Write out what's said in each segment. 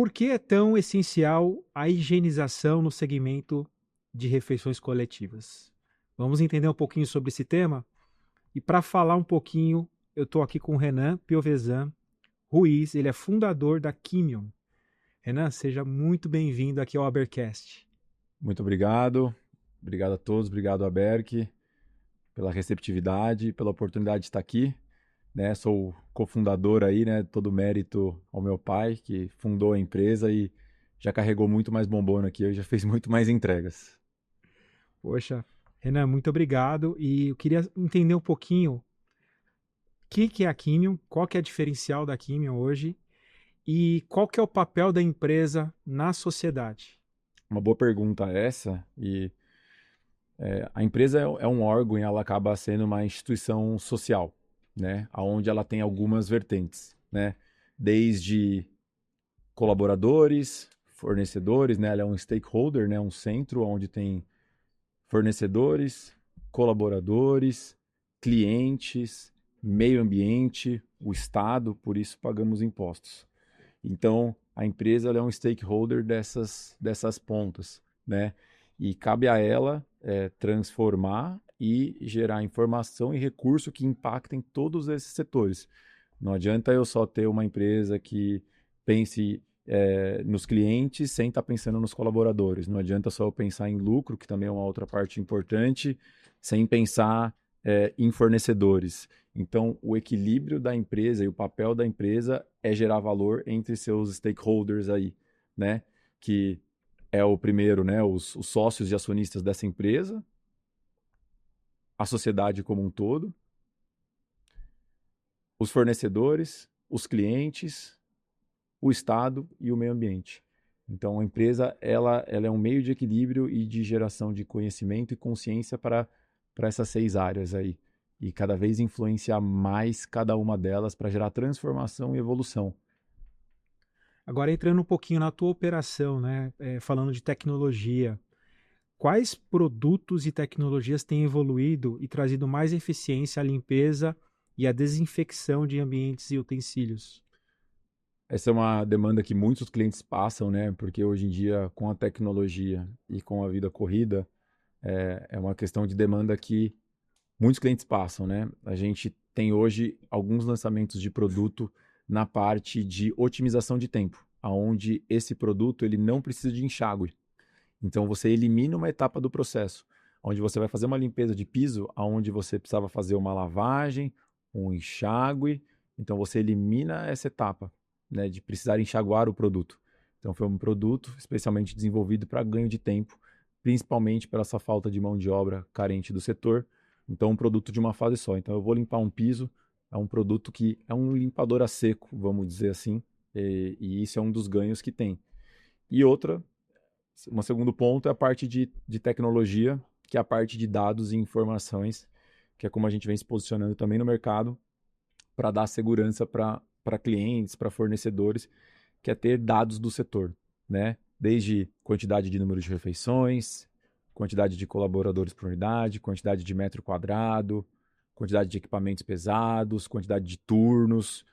Por que é tão essencial a higienização no segmento de refeições coletivas? Vamos entender um pouquinho sobre esse tema? E para falar um pouquinho, eu estou aqui com o Renan Piovesan Ruiz, ele é fundador da Kimion. Renan, seja muito bem-vindo aqui ao Habercast. Muito obrigado. Obrigado a todos, obrigado a Berk pela receptividade, pela oportunidade de estar aqui, né? Sou cofundador aí, né? Todo mérito ao meu pai, que fundou a empresa e já carregou muito mais bombona que eu, já fez muito mais entregas. Poxa, Renan, muito obrigado. E eu queria entender um pouquinho o que é a Kimion, qual que é a diferencial da Kimion hoje e qual que é o papel da empresa na sociedade. Uma boa pergunta essa, e a empresa é um órgão e ela acaba sendo uma instituição social, né? Onde ela tem algumas vertentes, né? Desde colaboradores, fornecedores, né? Ela é um stakeholder, né? Um centro onde tem fornecedores, colaboradores, clientes, meio ambiente, o Estado, por isso pagamos impostos. Então, a empresa ela é um stakeholder dessas pontas, né? E cabe a ela transformar e gerar informação e recurso que impactem todos esses setores. Não adianta eu só ter uma empresa que pense nos clientes sem estar pensando nos colaboradores. Não adianta só eu pensar em lucro, que também é uma outra parte importante, sem pensar em fornecedores. Então, o equilíbrio da empresa e o papel da empresa é gerar valor entre seus stakeholders aí, né? Que é o primeiro, né? Os sócios e acionistas dessa empresa, a sociedade como um todo, os fornecedores, os clientes, o Estado e o meio ambiente. Então, a empresa ela é um meio de equilíbrio e de geração de conhecimento e consciência para essas 6 áreas aí. E cada vez influenciar mais cada uma delas para gerar transformação e evolução. Agora entrando um pouquinho na tua operação, né, falando de tecnologia, quais produtos e tecnologias têm evoluído e trazido mais eficiência à limpeza e à desinfecção de ambientes e utensílios? Essa é uma demanda que muitos clientes passam, né? Porque hoje em dia, com a tecnologia e com a vida corrida, é uma questão de demanda que muitos clientes passam, né? A gente tem hoje alguns lançamentos de produto na parte de otimização de tempo, aonde esse produto ele não precisa de enxágue. Então você elimina uma etapa do processo, onde você vai fazer uma limpeza de piso, aonde você precisava fazer uma lavagem, um enxágue. Então você elimina essa etapa, né, de precisar enxaguar o produto. Então foi um produto especialmente desenvolvido para ganho de tempo, principalmente pela essa falta de mão de obra carente do setor. Então um produto de uma fase só. Então eu vou limpar um piso, é um produto que é um limpador a seco, vamos dizer assim, e isso é um dos ganhos que tem. E outra um segundo ponto é a parte de tecnologia, que é a parte de dados e informações, que é como a gente vem se posicionando também no mercado para dar segurança para clientes, para fornecedores, que é ter dados do setor, né? Desde quantidade de número de refeições, quantidade de colaboradores por unidade, quantidade de metro quadrado, quantidade de equipamentos pesados, quantidade de turnos.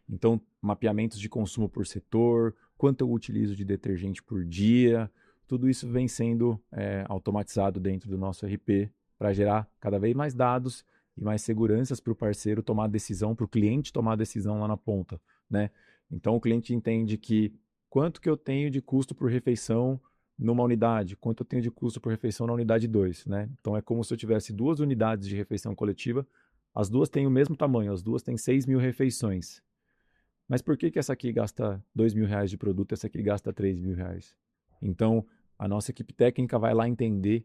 Então, mapeamentos de consumo por setor, quanto eu utilizo de detergente por dia, tudo isso vem sendo automatizado dentro do nosso RP para gerar cada vez mais dados e mais seguranças para o parceiro tomar a decisão, para o cliente tomar a decisão lá na ponta, né? Então o cliente entende que quanto que eu tenho de custo por refeição numa unidade, quanto eu tenho de custo por refeição na unidade 2, né? Então é como se eu tivesse 2 unidades de refeição coletiva, as duas têm o mesmo tamanho, as duas têm 6.000 refeições. Mas por que que essa aqui gasta R$ 2.000 de produto e essa aqui gasta R$ 3.000? Então, a nossa equipe técnica vai lá entender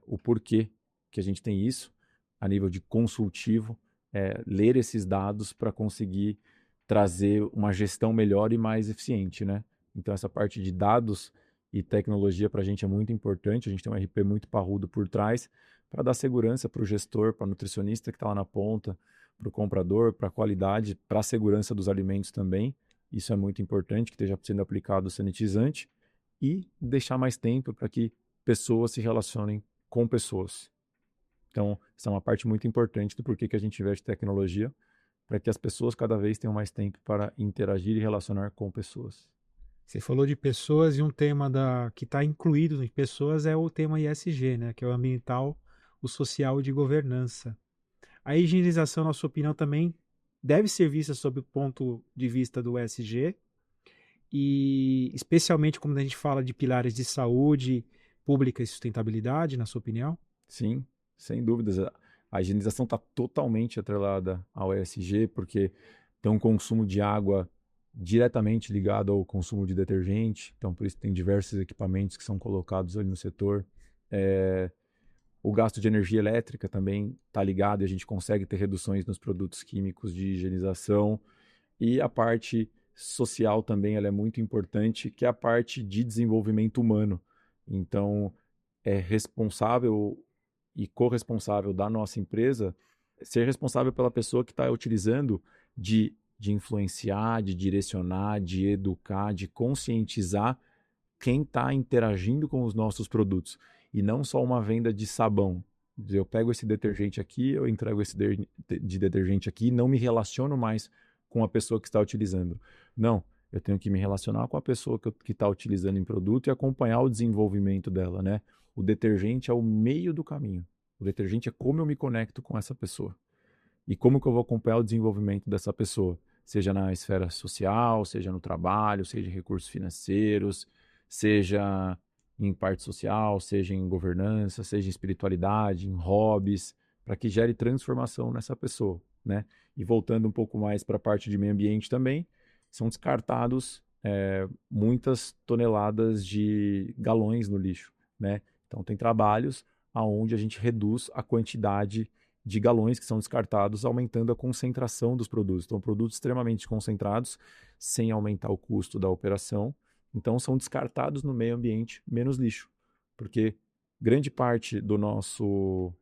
o porquê que a gente tem isso, a nível de consultivo, ler esses dados para conseguir trazer uma gestão melhor e mais eficiente, né? Então, essa parte de dados e tecnologia para a gente é muito importante. A gente tem um RP muito parrudo por trás para dar segurança para o gestor, para o nutricionista que está lá na ponta, para o comprador, para a qualidade, para a segurança dos alimentos também. Isso é muito importante que esteja sendo aplicado o sanitizante e deixar mais tempo para que pessoas se relacionem com pessoas. Então, essa é uma parte muito importante do porquê que a gente investe em tecnologia, para que as pessoas cada vez tenham mais tempo para interagir e relacionar com pessoas. Você falou de pessoas e um tema que está incluído em pessoas é o tema ESG, né? Que é o ambiental, o social e de governança. A higienização, na sua opinião, também deve ser vista sob o ponto de vista do ESG, e especialmente quando a gente fala de pilares de saúde pública e sustentabilidade, na sua opinião? Sim, sem dúvidas. A higienização está totalmente atrelada ao ESG, porque tem um consumo de água diretamente ligado ao consumo de detergente, então por isso tem diversos equipamentos que são colocados ali no setor. É, o gasto de energia elétrica também está ligado e a gente consegue ter reduções nos produtos químicos de higienização. E a parte social também ela é muito importante, que é a parte de desenvolvimento humano. Então, é responsável e corresponsável da nossa empresa ser responsável pela pessoa que está utilizando de influenciar, de direcionar, de educar, de conscientizar quem está interagindo com os nossos produtos. E não só uma venda de sabão. Eu pego esse detergente aqui, eu entrego esse de detergente aqui e não me relaciono mais com a pessoa que está utilizando. Não, eu tenho que me relacionar com a pessoa que está utilizando em produto e acompanhar o desenvolvimento dela, né? O detergente é o meio do caminho. O detergente é como eu me conecto com essa pessoa. E como que eu vou acompanhar o desenvolvimento dessa pessoa? Seja na esfera social, seja no trabalho, seja em recursos financeiros, seja em parte social, seja em governança, seja em espiritualidade, em hobbies, para que gere transformação nessa pessoa, né? E voltando um pouco mais para a parte de meio ambiente também, são descartados muitas toneladas de galões no lixo, né? Então tem trabalhos aonde a gente reduz a quantidade de galões que são descartados, aumentando a concentração dos produtos. Então, produtos extremamente concentrados, sem aumentar o custo da operação. Então, são descartados no meio ambiente, menos lixo. Porque grande parte do nosso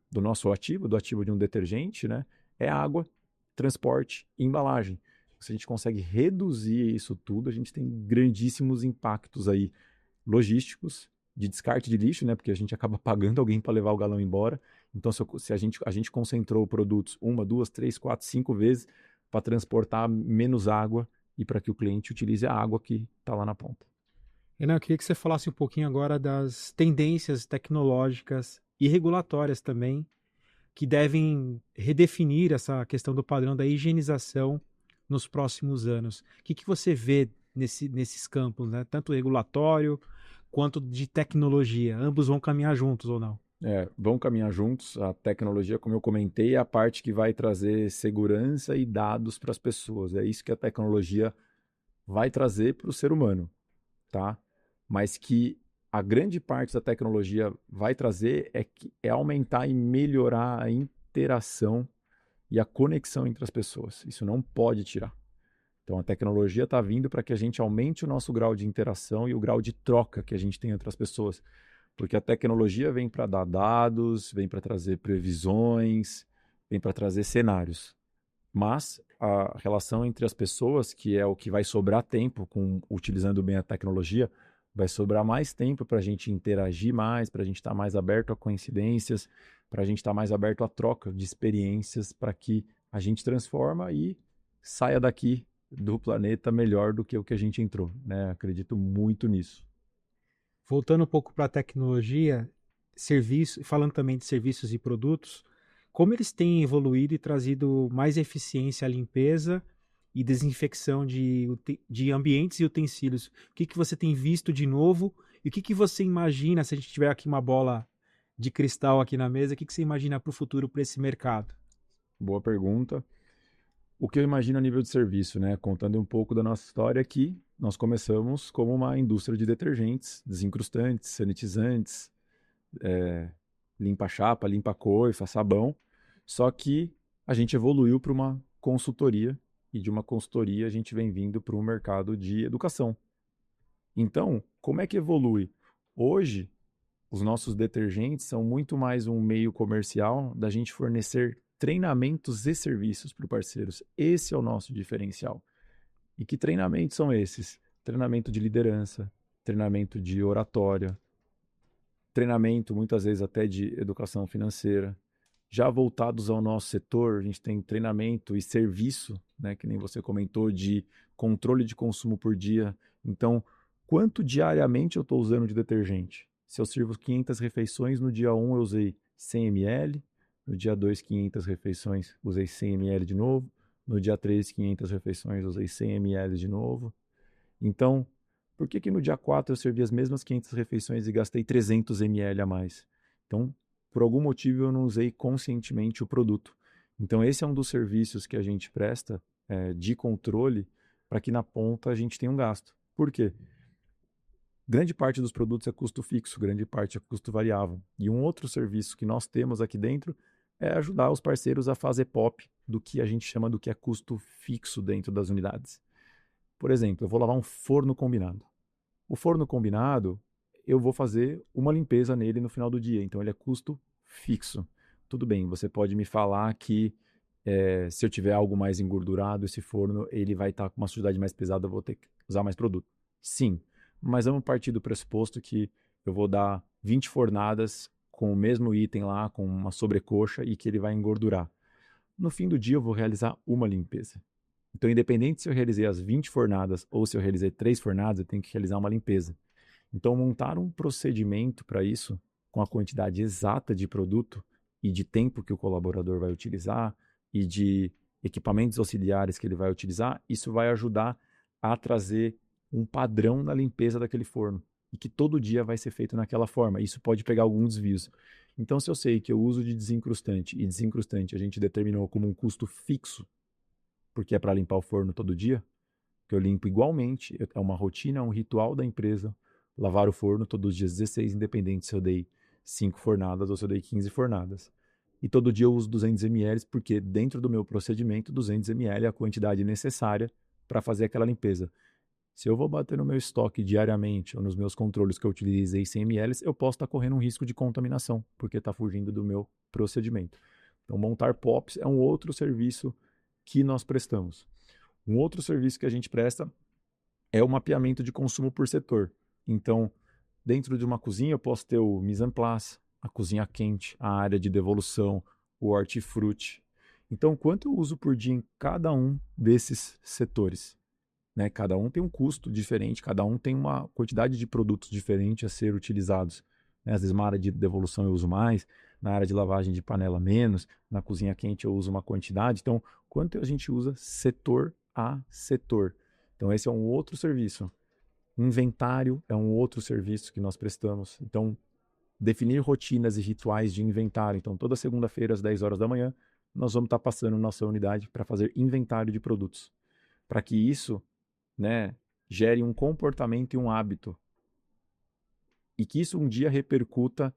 ativo, do ativo de um detergente, né, é água, transporte e embalagem. Se a gente consegue reduzir isso tudo, a gente tem grandíssimos impactos aí logísticos, de descarte de lixo, né? Porque a gente acaba pagando alguém para levar o galão embora. Então, se a gente concentrou produtos uma, duas, três, quatro, cinco vezes para transportar menos água e para que o cliente utilize a água que está lá na ponta. Renan, eu queria que você falasse um pouquinho agora das tendências tecnológicas e regulatórias também que devem redefinir essa questão do padrão da higienização nos próximos anos. O que você vê nesses campos, né? Tanto regulatório quanto de tecnologia? Ambos vão caminhar juntos ou não? Vão caminhar juntos. A tecnologia, como eu comentei, é a parte que vai trazer segurança e dados para as pessoas. É isso que a tecnologia vai trazer para o ser humano, tá? Mas que a grande parte da tecnologia vai trazer é aumentar e melhorar a interação e a conexão entre as pessoas. Isso não pode tirar. Então a tecnologia está vindo para que a gente aumente o nosso grau de interação e o grau de troca que a gente tem entre as pessoas. Porque a tecnologia vem para dar dados, vem para trazer previsões, vem para trazer cenários. Mas a relação entre as pessoas, que é o que vai sobrar tempo utilizando bem a tecnologia, vai sobrar mais tempo para a gente interagir mais, para a gente estar mais aberto a coincidências, para a gente estar mais aberto à troca de experiências, para que a gente transforma e saia daqui do planeta melhor do que o que a gente entrou, né? Acredito muito nisso. Voltando um pouco para a tecnologia, falando também de serviços e produtos, como eles têm evoluído e trazido mais eficiência à limpeza e desinfecção de ambientes e utensílios? O que você tem visto de novo e o que você imagina, se a gente tiver aqui uma bola de cristal aqui na mesa, o que você imagina para o futuro para esse mercado? Boa pergunta. O que eu imagino a nível de serviço, né? Contando um pouco da nossa história aqui, nós começamos como uma indústria de detergentes, desencrustantes, sanitizantes, é, limpa-chapa, limpa-coifa, sabão. Só que a gente evoluiu para uma consultoria e de uma consultoria a gente vem vindo para um mercado de educação. Então, como é que evolui? Hoje, os nossos detergentes são muito mais um meio comercial da gente fornecer treinamentos e serviços para os parceiros. Esse é o nosso diferencial. E que treinamentos são esses? Treinamento de liderança, treinamento de oratória, treinamento muitas vezes até de educação financeira. Já voltados ao nosso setor, a gente tem treinamento e serviço, né, que nem você comentou, de controle de consumo por dia. Então, quanto diariamente eu estou usando de detergente. Se eu sirvo 500 refeições, no dia 1 eu usei 100 ml, no dia 2, 500 refeições, usei 100 ml de novo, no dia 3, 500 refeições, usei 100 ml de novo. Então, por que no dia 4 eu servi as mesmas 500 refeições e gastei 300 ml a mais? Então, por algum motivo eu não usei conscientemente o produto. Então, esse é um dos serviços que a gente presta de controle para que na ponta a gente tenha um gasto. Por quê? Grande parte dos produtos é custo fixo, grande parte é custo variável. E um outro serviço que nós temos aqui dentro é ajudar os parceiros a fazer POP do que a gente chama do que é custo fixo dentro das unidades. Por exemplo, eu vou lavar um forno combinado. O forno combinado, eu vou fazer uma limpeza nele no final do dia, então ele é custo fixo. Tudo bem, você pode me falar que se eu tiver algo mais engordurado, esse forno ele vai estar com uma sujidade mais pesada, eu vou ter que usar mais produto. Sim, mas vamos partir do pressuposto que eu vou dar 20 fornadas com o mesmo item lá, com uma sobrecoxa e que ele vai engordurar. No fim do dia eu vou realizar uma limpeza. Então, independente se eu realizei as 20 fornadas ou se eu realizei 3 fornadas, eu tenho que realizar uma limpeza. Então, montar um procedimento para isso, com a quantidade exata de produto e de tempo que o colaborador vai utilizar e de equipamentos auxiliares que ele vai utilizar, isso vai ajudar a trazer um padrão na limpeza daquele forno e que todo dia vai ser feito naquela forma. Isso pode pegar alguns desvios. Então, se eu sei que eu uso de desencrustante e desencrustante a gente determinou como um custo fixo, porque é para limpar o forno todo dia, que eu limpo igualmente, é uma rotina, é um ritual da empresa, lavar o forno todos os dias 16, independente se eu dei 5 fornadas ou se eu dei 15 fornadas. E todo dia eu uso 200 ml, porque dentro do meu procedimento, 200 ml é a quantidade necessária para fazer aquela limpeza. Se eu vou bater no meu estoque diariamente ou nos meus controles que eu utilizei 100 ml, eu posso estar correndo um risco de contaminação, porque está fugindo do meu procedimento. Então, montar POPs é um outro serviço que nós prestamos. Um outro serviço que a gente presta é o mapeamento de consumo por setor. Então, dentro de uma cozinha eu posso ter o mise en place, a cozinha quente, a área de devolução, o hortifruti. Então, quanto eu uso por dia em cada um desses setores? Né? Cada um tem um custo diferente, cada um tem uma quantidade de produtos diferente a ser utilizados. Né? Às vezes, uma área de devolução eu uso mais, na área de lavagem de panela menos, na cozinha quente eu uso uma quantidade. Então, quanto a gente usa setor a setor? Então, esse é um outro serviço. Inventário é um outro serviço que nós prestamos. Então, definir rotinas e rituais de inventário. Então, toda segunda-feira, às 10 horas da manhã, nós vamos estar passando nossa unidade para fazer inventário de produtos. Para que isso, né, gere um comportamento e um hábito. E que isso um dia repercuta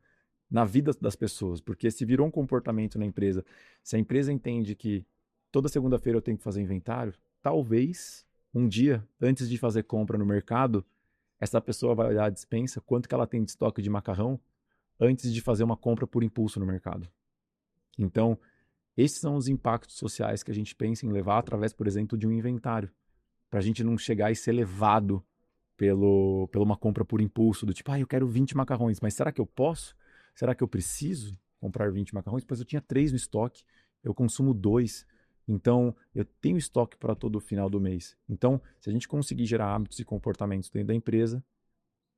na vida das pessoas. Porque se virou um comportamento na empresa, se a empresa entende que toda segunda-feira eu tenho que fazer inventário, talvez um dia, antes de fazer compra no mercado, essa pessoa vai olhar a despensa, quanto que ela tem de estoque de macarrão, antes de fazer uma compra por impulso no mercado. Então, esses são os impactos sociais que a gente pensa em levar através, por exemplo, de um inventário. Para a gente não chegar e ser levado pela uma compra por impulso, do tipo, eu quero 20 macarrões, mas será que eu posso? Será que eu preciso comprar 20 macarrões? Pois eu tinha 3 no estoque, eu consumo 2. Então, eu tenho estoque para todo o final do mês. Então, se a gente conseguir gerar hábitos e comportamentos dentro da empresa,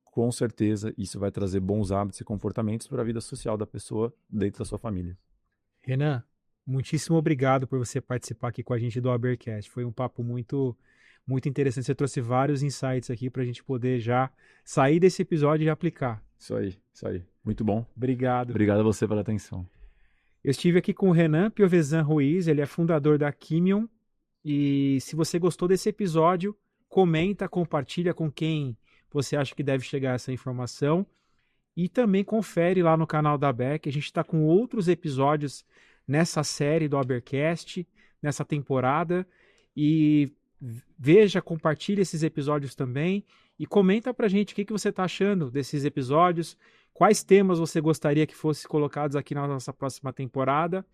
com certeza isso vai trazer bons hábitos e comportamentos para a vida social da pessoa dentro da sua família. Renan, muitíssimo obrigado por você participar aqui com a gente do Habercast. Foi um papo muito, muito interessante. Você trouxe vários insights aqui para a gente poder já sair desse episódio e aplicar. Isso aí, isso aí. Muito bom. Obrigado. Obrigado a você pela atenção. Eu estive aqui com o Renan Piovesan Ruiz, ele é fundador da Kimion. E se você gostou desse episódio, comenta, compartilha com quem você acha que deve chegar essa informação. E também confere lá no canal da ABEC. A gente está com outros episódios nessa série do Habercast, nessa temporada. E veja, compartilhe esses episódios também. E comenta pra gente o que você está achando desses episódios. Quais temas você gostaria que fossem colocados aqui na nossa próxima temporada.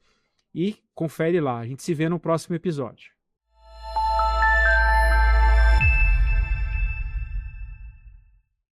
E confere lá. A gente se vê no próximo episódio.